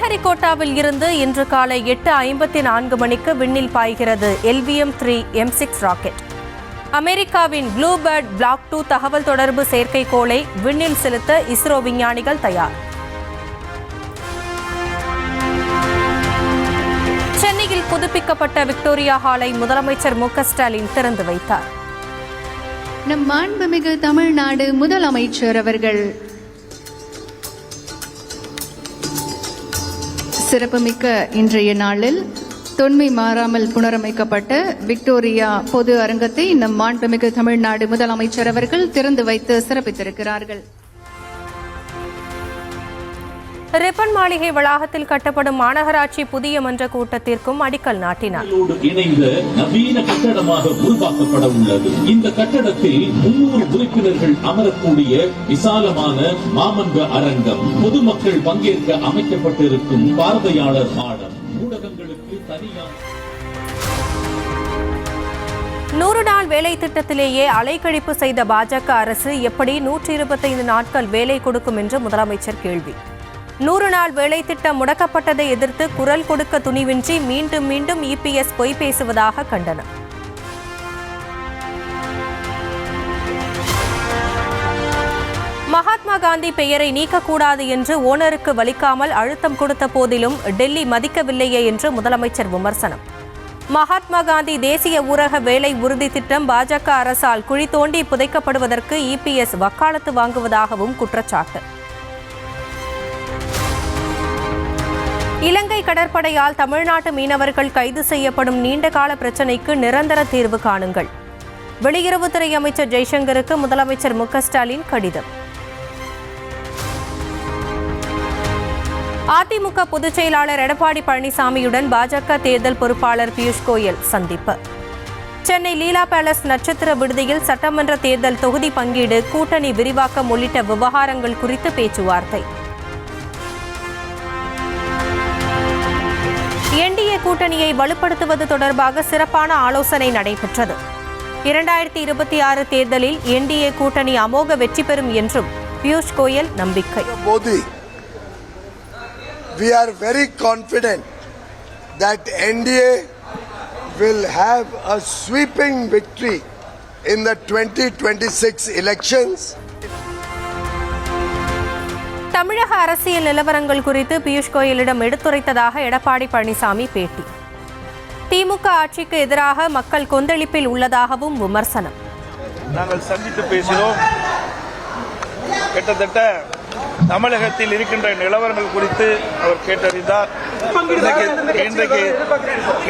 ஸ்ரீஹரிகோட்டாவில் இருந்து இன்று காலை 8:54 மணிக்கு விண்ணில் பாய்கிறது LVM-3 M6 ராக்கெட். அமெரிக்காவின் ப்ளூபேர்ட் பிளாக் 2 தகவல் தொடர்பு செயற்கைக்கோளை விண்ணில் செலுத்த இஸ்ரோ விஞ்ஞானிகள் தயார். சென்னையில் புதுப்பிக்கப்பட்ட விக்டோரியா ஹாலை முதலமைச்சர் மு.க.ஸ்டாலின் திறந்து வைத்தார். நம் மாண்புமிகு தமிழ்நாடு முதலமைச்சர் அவர்கள் சிறப்புமிக்க இன்றைய நாளில் தொன்மை மாறாமல் புனரமைக்கப்பட்ட விக்டோரியா பொது அரங்கத்தை நம் மாண்புமிகு தமிழ்நாடு முதலமைச்சர் அவர்கள் திறந்து வைத்து சிறப்பித்திருக்கிறார்கள். ரிப்பன் மாளிகை வளாகத்தில் கட்டப்படும் மாநகராட்சி புதிய மன்ற கூட்டத்திற்கும் அடிக்கல் நாட்டினார். இணைந்த நவீன கட்டடமாக உருவாக்கப்பட உள்ளது. இந்த கட்டடத்தில் 300 உறுப்பினர்கள் அமரக்கூடிய விசாலமான மாமன்ற அரங்கம், பொதுமக்கள் பங்கேற்க அமைக்கப்பட்டிருக்கும் பார்வையாளர் மாடம், ஊடகங்களுக்கு தனியாக 100 நாள் வேலை திட்டத்திலேயே அலைக்கழிப்பு செய்த பாஜக அரசு எப்படி 125 நாட்கள் வேலை கொடுக்கும் என்று முதலமைச்சர் கேள்வி. 100 நாள் வேலை திட்டம் முடக்கப்பட்டதை எதிர்த்து குரல் கொடுக்க துணிவின்றி மீண்டும் மீண்டும் EPS பொய் பேசுவதாக கண்டனம். மகாத்மா காந்தி பெயரை நீக்கக்கூடாது என்று ஓனருக்கு வலிக்காமல் அழுத்தம் கொடுத்த போதிலும் டெல்லி மதிக்கவில்லையே என்று முதலமைச்சர் விமர்சனம். மகாத்மா காந்தி தேசிய ஊரக வேலை உறுதி திட்டம் பாஜக அரசால் குழி தோண்டி புதைக்கப்படுவதற்கு EPS வக்காலத்து வாங்குவதாகவும் குற்றச்சாட்டு. இலங்கை கடற்படையால் தமிழ்நாட்டு மீனவர்கள் கைது செய்யப்படும் நீண்டகால பிரச்சினைக்கு நிரந்தர தீர்வு காணுங்கள். வெளியுறவுத்துறை அமைச்சர் ஜெய்சங்கருக்கு முதலமைச்சர் மு.க.ஸ்டாலின் கடிதம். அதிமுக பொதுச் செயலாளர் எடப்பாடி பழனிசாமியுடன் பாஜக தேர்தல் பொறுப்பாளர் பியூஷ் கோயல் சந்திப்பு. சென்னை லீலா பேலஸ் நட்சத்திர விடுதியில் சட்டமன்ற தேர்தல் தொகுதி பங்கீடு, கூட்டணி விரிவாக்கம் உள்ளிட்ட விவகாரங்கள் குறித்து பேச்சுவார்த்தை. NDA கூட்டணியை வலுப்படுத்துவது தொடர்பாக சிறப்பான ஆலோசனை நடைபெற்றது. 2026 தேர்தலில் NDA கூட்டணி அமோக வெற்றி பெறும் என்றும் பியூஷ் கோயல் நம்பிக்கை. Modi, we are very confident that NDA will have a sweeping victory in the 2026 elections. தமிழக அரசியல் நிலவரங்கள் குறித்து பியூஷ் கோயலிடம் எடுத்துரைத்ததாக எடப்பாடி பழனிசாமி பேட்டி. திமுக ஆட்சிக்கு எதிராக மக்கள் கொந்தளிப்பில் உள்ளதாகவும் விமர்சனம். நாங்கள் சந்தித்து பேசினோம். கிட்டத்தட்ட தமிழகத்தில் இருக்கின்ற நிலவரங்கள் குறித்து அவர் கேட்டறிந்தார்.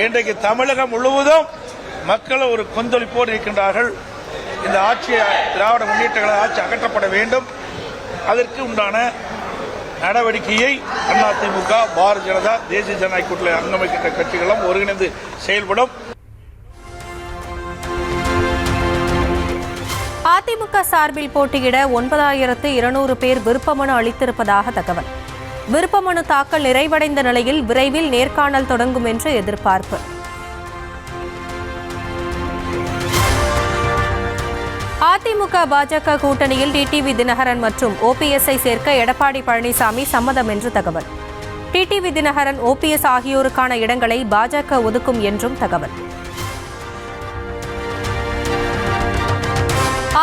இன்றைக்கு தமிழகம் முழுவதும் மக்கள் ஒரு கொந்தளிப்போடு இருக்கின்றார்கள். இந்த ஆட்சி, திராவிட முன்னேற்ற கழக ஆட்சி அகற்றப்பட வேண்டும். அதற்கு உண்டான நடவடிக்கையை அதிமுக, பாரதிய ஜனதா, தேசிய ஜனநாயக கூட்டணியில் அங்கமைக்கின்ற கட்சிகளும் ஒருங்கிணைந்து செயல்படும். அதிமுக சார்பில் போட்டியிட 9200 பேர் விருப்பமனு அளித்திருப்பதாக தகவல். விருப்பமனு தாக்கல் நிறைவடைந்த நிலையில் விரைவில் நேர்காணல் தொடங்கும் என்று எதிர்பார்ப்பு. அதிமுக பாஜக கூட்டணியில் டிடிவி தினகரன் மற்றும் OPS-ஐ சேர்க்க எடப்பாடி பழனிசாமி சம்மதம் என்று தகவல். டிடிவி தினகரன், OPS ஆகியோருக்கான இடங்களை பாஜக ஒதுக்கும் என்றும் தகவல்.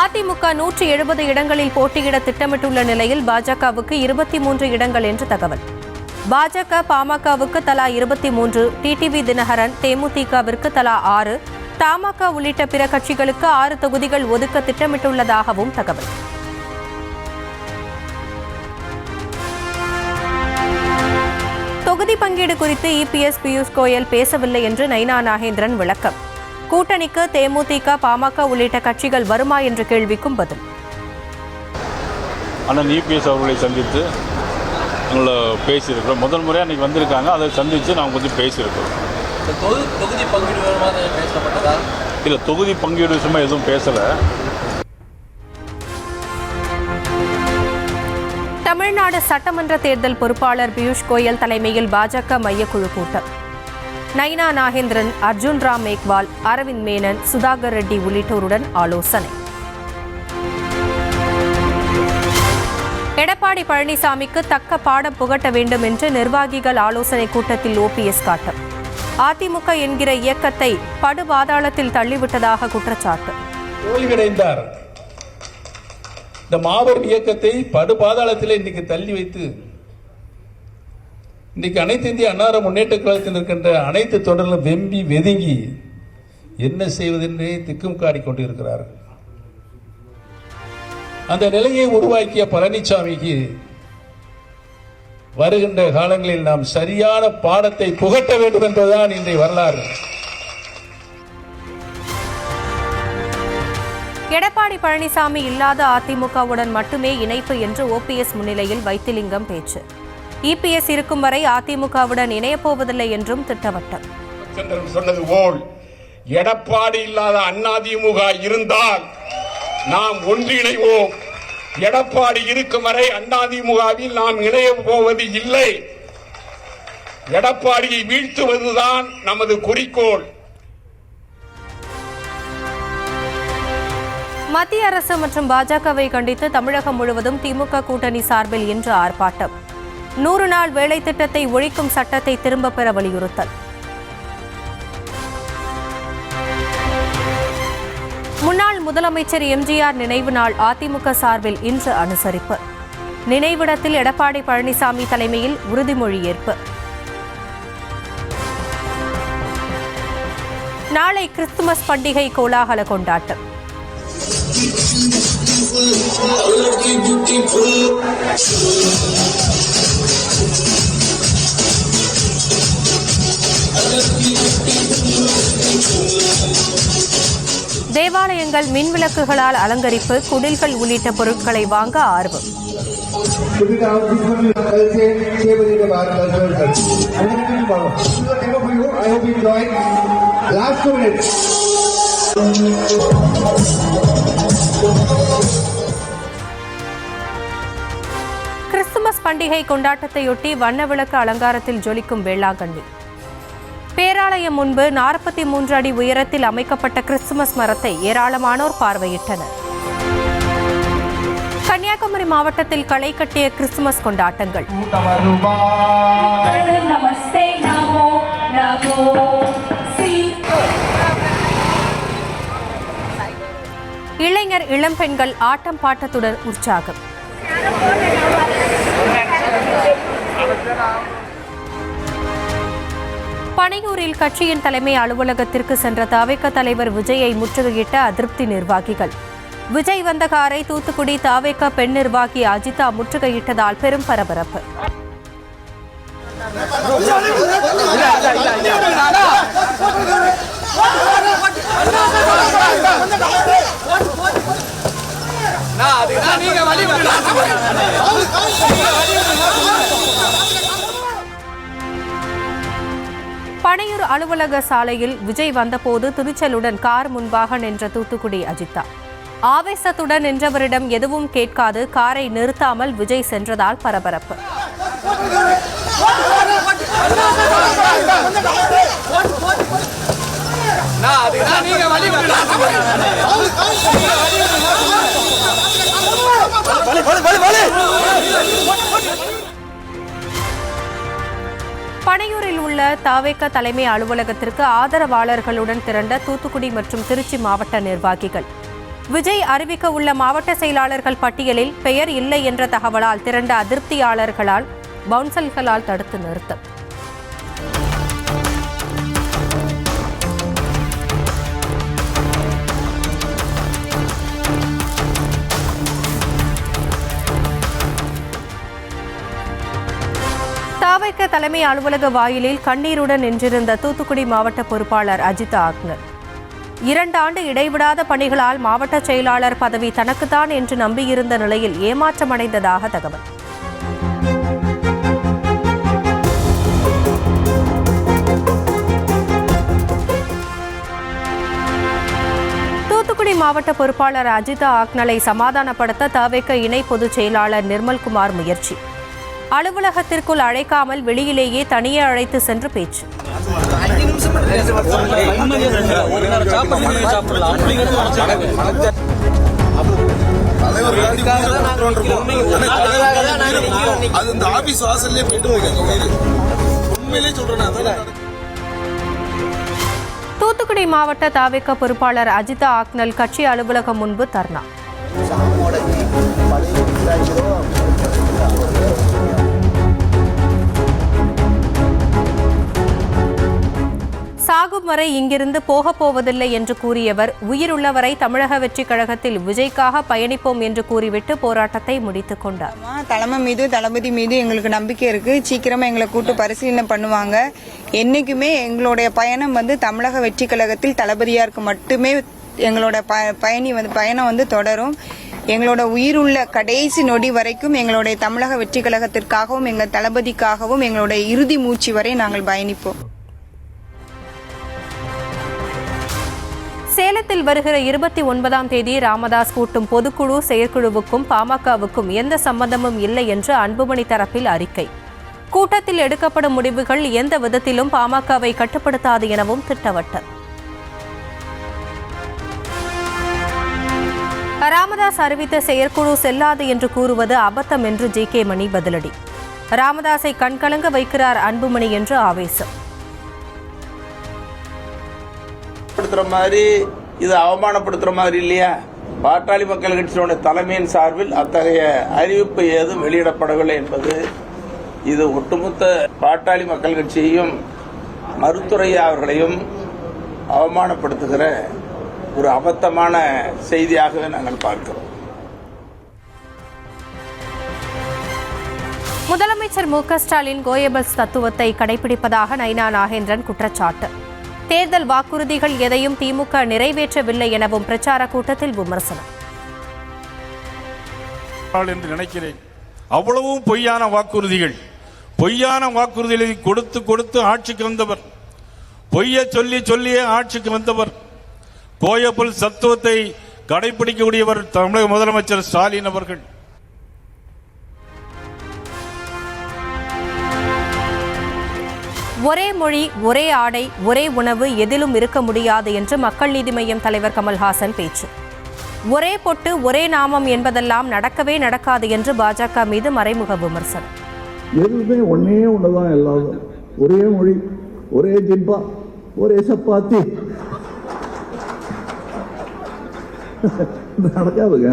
அதிமுக 170 இடங்களில் போட்டியிட திட்டமிட்டுள்ள நிலையில் பாஜகவுக்கு 23 இடங்கள் என்று தகவல். பாஜக, பாமகவுக்கு தலா 23, டிடிவி தினகரன், தேமுதிகவிற்கு தலா 6, தமாக உள்ளிட்ட பிற கட்சிகளுக்கு 6 தொகுதிகள் ஒதுக்க திட்டமிட்டுள்ளதாகவும் தகவல். தொகுதி பங்கீடு குறித்து EPS பியூஷ் கோயல் பேசவில்லை என்று நைனா நாகேந்திரன் விளக்கம். கூட்டணிக்கு தேமுதிக, பாமக உள்ளிட்ட கட்சிகள் வருமா என்ற கேள்விக்கும் பதில். அண்ணன் EPS அவர்களை சந்தித்து எங்களை பேசியிருக்கிறோம். முதல் முறையாக அன்றைக்கி வந்திருக்காங்க. அதை சந்தித்து நாங்கள் கொஞ்சம் பேசியிருக்கிறோம். தொகுதி பங்கீடு பேசப்பட்டதா? இல்லை, தொகுதி பங்கீடு விஷயமா எதுவும் பேசலை. தமிழ்நாடு சட்டமன்ற தேர்தல் பொறுப்பாளர் பியூஷ் கோயல் தலைமையில் பாஜக மையக்குழு கூட்டம். நைனா நாகேந்திரன், அர்ஜுன் ராம் மேக்வால், அரவிந்த் மேனன், சுதாகர் ரெட்டி உள்ளிட்டோருடன் ஆலோசனை. எடப்பாடி எடப்பாடி பழனிசாமிக்கு தக்க பாடம் புகட்ட வேண்டும் என்று நிர்வாகிகள் ஆலோசனை கூட்டத்தில் ஓபிஎஸ் காட்டம். அதிமுக என்கிற இயக்கத்தை படுபாதாளத்தில் தள்ளிவிட்டதாக குற்றச்சாட்டு. தோல்வியடைந்தார். இந்த மாபெரும் இயக்கத்தை படுபாதாளத்தில் இன்னைக்கு தள்ளி வைத்து இன்னைக்கு அனைத்து இந்திய அண்ணா முன்னேற்ற கழகத்தில் இருக்கின்ற அனைத்து தொடர்களும் வெம்பி வெதுங்கி என்ன செய்வதென்றே திக்கும் காடி கொண்டிருக்கிறார்கள். அந்த நிலையை உருவாக்கிய பழனிசாமிக்கு வருகின்ற காலங்களில் நாம் சரியான பாடத்தை புகட்ட வேண்டும் என்பதுதான் இன்றைய வரலாறு. எடப்பாடி பழனிசாமி இல்லாத அதிமுகவுடன் மட்டுமே இணைப்பு என்று ஓபிஎஸ் முன்னிலையில் வைத்திலிங்கம் பேச்சு. இபிஎஸ் இருக்கும் வரை அதிமுகவுடன் இணையப்போவதில்லை என்றும் திட்டவட்டம். சொன்னது போல் எடப்பாடி இல்லாத அதிமுக இருந்தால் நாம் ஒன்றிணைவோம். எடப்பாடி இருக்கும் வரை அதிமுகவில் நாம் இணைய போவது இல்லை. எடப்பாடியை வீழ்த்துவதுதான் நமது குறிக்கோள். மத்திய அரசு மற்றும் பாஜகவை கண்டித்து தமிழகம் முழுவதும் திமுக கூட்டணி சார்பில் இன்று ஆர்ப்பாட்டம். 100 நாள் வேலை திட்டத்தை ஒழிக்கும் சட்டத்தை திரும்பப் பெற வலியுறுத்தல். முன்னாள் முதலமைச்சர் எம்ஜிஆர் நினைவு நாள் அதிமுக சார்பில் இன்று அனுசரிப்பு. நினைவிடத்தில் எடப்பாடி பழனிசாமி தலைமையில் உறுதிமொழி ஏற்பு. நாளை கிறிஸ்துமஸ் பண்டிகை கோலாகல கொண்டாட்டம். தேவாலயங்கள் மின் விளக்குகளால் அலங்கரிப்பு, குடில்கள் உள்ளிட்ட பொருட்களை வாங்க ஆர்வம். கிறிஸ்துமஸ் பண்டிகை கொண்டாட்டத்தையொட்டி வண்ண விளக்கு அலங்காரத்தில் ஜொலிக்கும் வேளாங்கண்ணி. பேராலயம் முன்பு 43 அடி உயரத்தில் அமைக்கப்பட்ட கிறிஸ்துமஸ் மரத்தை ஏராளமானோர் பார்வையிட்டனர். கன்னியாகுமரி மாவட்டத்தில் களை கட்டிய கிறிஸ்துமஸ் கொண்டாட்டங்கள். இளைஞர் இளம்பெண்கள் ஆட்டம் பாட்டத்துடன் உற்சாகம். பனையூரில் கட்சியின் தலைமை அலுவலகத்திற்கு சென்ற தவேக தலைவர் விஜயை முற்றுகையிட்ட அதிருப்தி நிர்வாகிகள். விஜய் வந்த காரை தூத்துக்குடி தவேக பெண் நிர்வாகி அஜிதா முற்றுகையிட்டதால் பெரும் பரபரப்பு. பனையூர் அலுவலக சாலையில் விஜய் வந்தபோது துணிச்சலுடன் கார் முன்பாக நின்ற தூத்துக்குடி அஜிதா. ஆவேசத்துடன் நின்றவரிடம் எதுவும் கேட்காது காரை நிறுத்தாமல் விஜய் சென்றதால் பரபரப்பு. பனையூரில் உள்ள தவேக தலைமை அலுவலகத்திற்கு ஆதரவாளர்களுடன் திரண்ட தூத்துக்குடி மற்றும் திருச்சி மாவட்ட நிர்வாகிகள். விஜய் அறிவிக்க உள்ள மாவட்ட செயலாளர்கள் பட்டியலில் பெயர் இல்லை என்ற தகவலால் திரண்ட அதிருப்தியாளர்களால் பவுன்சல்களால் தடுத்து நிறுத்தம். தவேக தலைமை அலுவலக வாயிலில் கண்ணீருடன் நின்றிருந்த தூத்துக்குடி மாவட்ட பொறுப்பாளர் அஜிதா ஆக்னர். 2 ஆண்டு இடைவிடாத பணிகளால் மாவட்ட செயலாளர் பதவி தனக்குத்தான் என்று நம்பியிருந்த நிலையில் ஏமாற்றமடைந்ததாக தகவல். தூத்துக்குடி மாவட்ட பொறுப்பாளர் அஜிதா ஆக்னலை சமாதானப்படுத்த தவேக இணை பொதுச் செயலாளர் நிர்மல்குமார் முயற்சி. அலுவலகத்திற்குள் அழைக்காமல் வெளியிலேயே தனியே அழைத்து சென்று பேச்சு. அது இந்த ஆபீஸ் வாசல்லே போயிட்டு இருக்காங்க. உண்மையிலே சொல்றேன் அதான். தூத்துக்குடி மாவட்ட தாவேக பொறுப்பாளர் அஜிதா ஆக்னல் கட்சி அலுவலகம் முன்பு தர்ணா. சாகும் வரை இங்கிருந்து போகப் போவதில்லை என்று கூறியவர் உயிருள்ளவரை தமிழக வெற்றி கழகத்தில் விஜய்க்காக பயணிப்போம் என்று கூறிவிட்டு போராட்டத்தை முடித்துக் கொண்டார். தலைமை மீது தளபதி மீது எங்களுக்கு நம்பிக்கை இருக்கு. சீக்கிரமா எங்களை கூட்டு பரிசீலனை பண்ணுவாங்க. என்னைக்குமே எங்களுடைய பயணம் தமிழக வெற்றி கழகத்தில் தளபதியாருக்கு மட்டுமே எங்களோட பயணம் தொடரும். எங்களோட உயிருள்ள கடைசி நொடி வரைக்கும் எங்களுடைய தமிழக வெற்றி கழகத்திற்காகவும் எங்கள் தளபதிக்காகவும் எங்களுடைய இறுதி மூச்சு வரை நாங்கள் பயணிப்போம். சேலத்தில் வருகிற 29ஆம் தேதி ராமதாஸ் கூட்டும் பொதுக்குழு செயற்குழுவுக்கும் பாமகவுக்கும் எந்த சம்பந்தமும் இல்லை என்று அன்புமணி தரப்பில் அறிக்கை. கூட்டத்தில் எடுக்கப்படும் முடிவுகள் எந்த விதத்திலும் பாமகவை கட்டுப்படுத்தாது எனவும் திட்டவட்டம். ராமதாஸ் அறிவித்த செயற்குழு செல்லாது என்று கூறுவது அபத்தம் என்று ஜே.கே. மணி பதிலடி. ராமதாஸை கண்கலங்க வைக்கிறார் அன்புமணி என்று ஆவேசம். மாதிரி இது அவமானப்படுத்துற மாதிரி இல்லையா? பாட்டாளி மக்கள் கட்சியினுடைய தலைமையின் சார்பில் அத்தகைய அறிவிப்பு ஏதும் வெளியிடப்படவில்லை என்பது இது ஒட்டுமொத்த பாட்டாளி மக்கள் கட்சியையும் மருத்துவரையா அவர்களையும் அவமானப்படுத்துகிற ஒரு அபத்தமான செய்தியாகவே நாங்கள் பார்க்கிறோம். முதலமைச்சர் மு.க. ஸ்டாலின் கோயபல்ஸ் தத்துவத்தை கடைபிடிப்பதாக நைனா நாகேந்திரன் குற்றச்சாட்டு. தேர்தல் வாக்குறுதிகள் எதையும் திமுக நிறைவேற்றவில்லை எனவும் பிரச்சார கூட்டத்தில் விமர்சனம். என்று நினைக்கிறேன். அவ்வளவும் பொய்யான வாக்குறுதிகளை கொடுத்து ஆட்சிக்கு வந்தவர், பொய்ய சொல்லியே ஆட்சிக்கு வந்தவர், கோயபல் தத்துவத்தை கடைபிடிக்கக்கூடியவர் தமிழக முதலமைச்சர் ஸ்டாலின் அவர்கள். ஒரே மொழி, ஒரே ஆடை, ஒரே உணவு எதிலும் இருக்க முடியாது என்று மக்கள் நீதி மய்யம் தலைவர் கமல்ஹாசன் பேச்சு. ஒரே பொட்டு, ஒரே நாமம் என்பதெல்லாம் நடக்கவே நடக்காது என்று பாஜக மீது மறைமுக விமர்சனம். எதுவுமே ஒண்ணுதான் எல்லாரும். ஒரே மொழி, ஒரே ஜிப்பா, ஒரே சப்பாத்தி நடக்காதுங்க.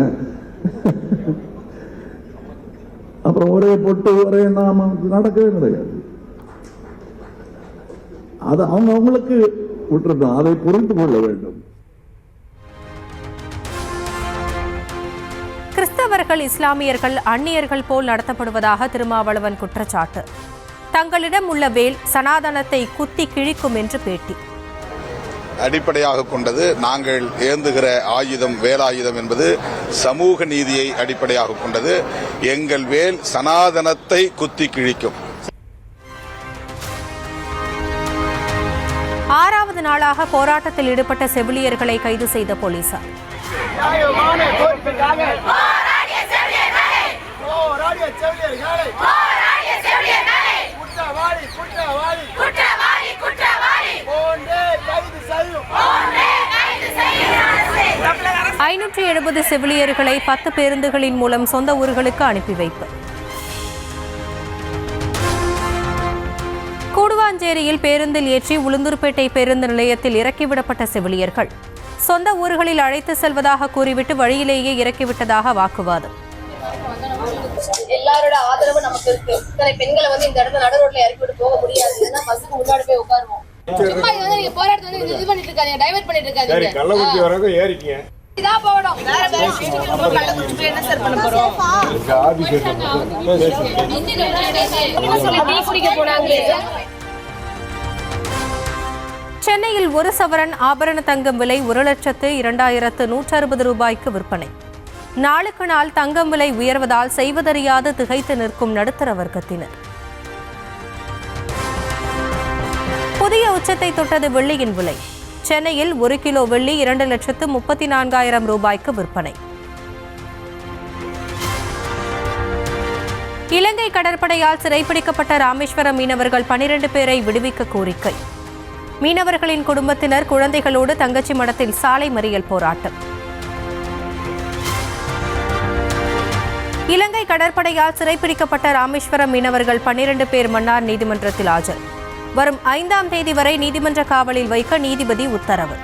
அப்புறம் ஒரே பொட்டு, ஒரே நாமம் நடக்கவே நடக்காது. அது அவங்களுக்கு விட்டுருந்தோம். அதை புரிந்து கொள்ள வேண்டும். கிறிஸ்தவர்கள் இஸ்லாமியர்கள் அந்நியர்கள் போல் நடத்தப்படுவதாக திருமாவளவன் குற்றச்சாட்டு. தங்களிடம் உள்ள வேல் சனாதனத்தை குத்தி கிழிக்கும் என்று பேட்டி. அடிப்படையாக கொண்டது நாங்கள் ஏந்துகிற ஆயுதம் வேலாயுதம் என்பது சமூக நீதியை அடிப்படையாக கொண்டது. எங்கள் வேல் சனாதனத்தை குத்தி கிழிக்கும். 6வது நாளாக போராட்டத்தில் ஈடுபட்ட செவிலியர்களை கைது செய்த போலீசார். ஐநூற்று 70 செவிலியர்களை 10 பேருந்துகளின் மூலம் சொந்த ஊர்களுக்கு அனுப்பி வைப்பு. கூடுவாஞ்சேரியில் பேருந்தில் ஏற்றி உளுந்தூர்பேட்டை பேருந்து நிலையத்தில் இறக்கிவிடப்பட்ட செவிலியர்கள் சொந்த ஊர்களில் அழைத்து செல்வதாக கூறிவிட்டு வழியிலேயே இறக்கிவிட்டதாக வாக்குவாதம். எல்லாரோட ஆதரவு நமக்கு இருக்கு. பெண்களை இந்த இடத்துல நடு ரோட்ல இறக்கிவிட்டு போக முடியாது. பஸ்ஸுக்கு முன்னாடி போய் உட்காருவோம். சும்மா நீங்க போராட்டத்தை இது பண்ணிட்டு இருக்காதீங்க, டைவர்ட் பண்ணிட்டு இருக்காதீங்க. கள்ளக்குறிச்சி வரைக்கும் ஏறிக்கீங்க. இதா போறோம். கள்ளக்குறிச்சி என்ன சார் பண்ண போறோம்? சென்னையில் 1 சவரன் ஆபரண தங்கம் விலை 1,02,160 ரூபாய்க்கு விற்பனை. நாளுக்கு நாள் தங்கம் விலை உயர்வதால் செய்வதறியாது திகைத்து நிற்கும் நடுத்தர வர்க்கத்தினர். புதிய உச்சத்தை தொட்டது வெள்ளியின் விலை. சென்னையில் 1 கிலோ வெள்ளி 2,34,000 ரூபாய்க்கு விற்பனை. இலங்கை கடற்படையால் சிறைப்பிடிக்கப்பட்ட ராமேஸ்வரம் மீனவர்கள் 12 பேரை விடுவிக்க கோரிக்கை. மீனவர்களின் குடும்பத்தினர் குழந்தைகளோடு தங்கச்சி மடத்தில் சாலை மறியல் போராட்டம். இலங்கை கடற்படையால் சிறைப்பிடிக்கப்பட்ட ராமேஸ்வரம் மீனவர்கள் 12 பேர் மன்னார் நீதிமன்றத்தில் ஆஜர். வரும் 5ஆம் தேதி வரை நீதிமன்ற காவலில் வைக்க நீதிபதி உத்தரவு.